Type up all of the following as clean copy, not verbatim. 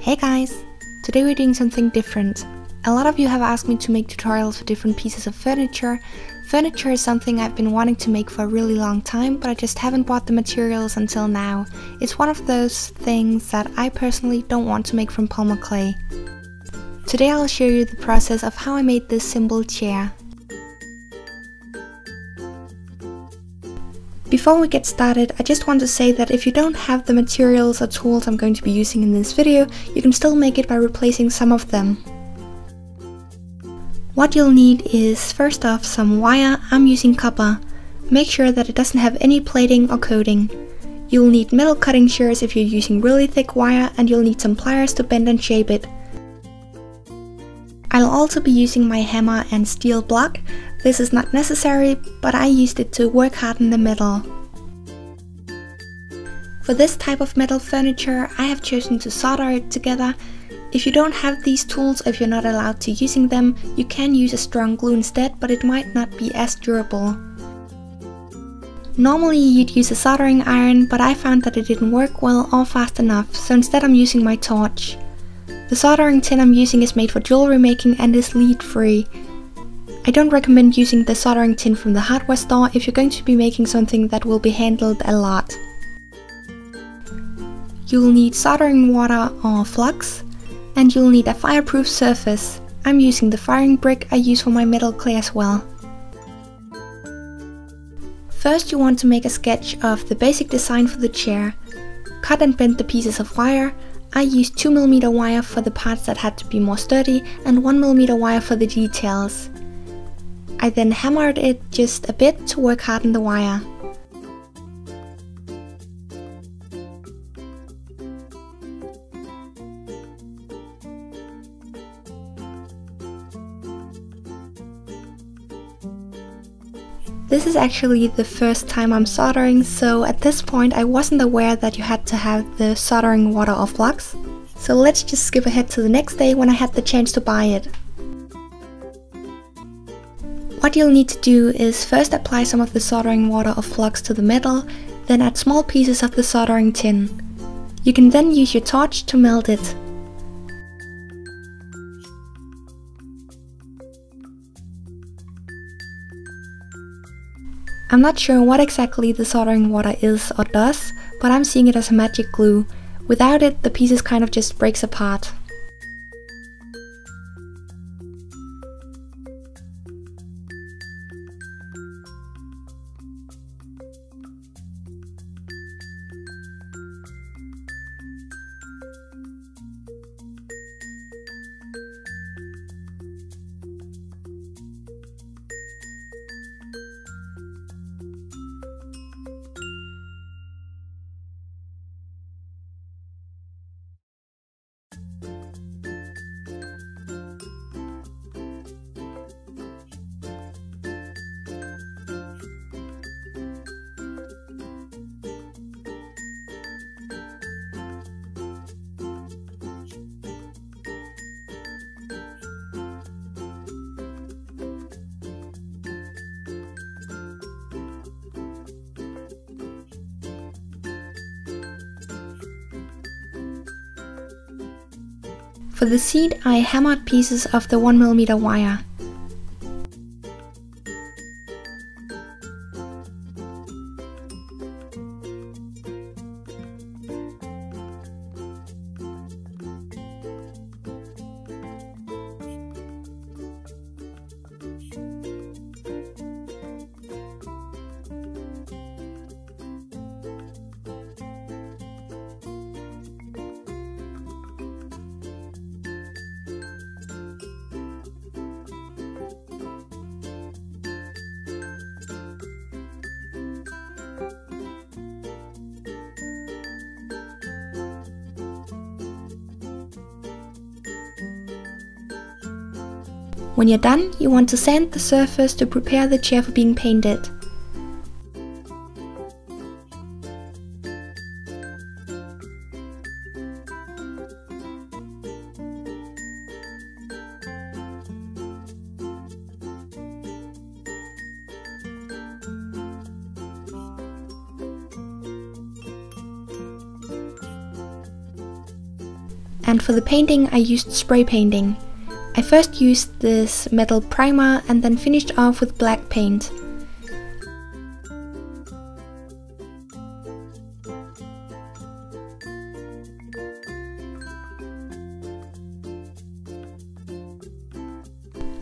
Hey guys! Today we're doing something different. A lot of you have asked me to make tutorials for different pieces of furniture. Furniture is something I've been wanting to make for a really long time, but I just haven't bought the materials until now. It's one of those things that I personally don't want to make from polymer clay. Today I'll show you the process of how I made this simple chair. Before we get started, I just want to say that if you don't have the materials or tools I'm going to be using in this video, you can still make it by replacing some of them. What you'll need is, first off, some wire. I'm using copper. Make sure that it doesn't have any plating or coating. You'll need metal cutting shears if you're using really thick wire, and you'll need some pliers to bend and shape it. I'll also be using my hammer and steel block. This is not necessary, but I used it to work harden the metal. For this type of metal furniture, I have chosen to solder it together. If you don't have these tools, or if you're not allowed to using them, you can use a strong glue instead, but it might not be as durable. Normally you'd use a soldering iron, but I found that it didn't work well or fast enough, so instead I'm using my torch. The soldering tin I'm using is made for jewelry making and is lead free. I don't recommend using the soldering tin from the hardware store if you're going to be making something that will be handled a lot. You'll need soldering water or flux, and you'll need a fireproof surface. I'm using the firing brick I use for my metal clay as well. First you want to make a sketch of the basic design for the chair. Cut and bend the pieces of wire. I used 2mm wire for the parts that had to be more sturdy and 1mm wire for the details. I then hammered it just a bit to work harden the wire. This is actually the first time I'm soldering, so at this point I wasn't aware that you had to have the soldering water or flux. So let's just skip ahead to the next day when I had the chance to buy it. What you'll need to do is first apply some of the soldering water or flux to the metal, then add small pieces of the soldering tin. You can then use your torch to melt it. I'm not sure what exactly the soldering water is or does, but I'm seeing it as a magic glue. Without it, the pieces kind of just breaks apart. For the seat, I hammered pieces of the 1mm wire. When you're done, you want to sand the surface to prepare the chair for being painted. And for the painting I used spray painting. I first used this metal primer and then finished off with black paint.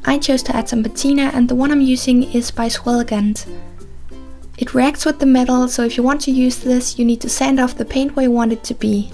I chose to add some patina, and the one I'm using is by SugarCharmShop. It reacts with the metal, so if you want to use this, you need to sand off the paint where you want it to be.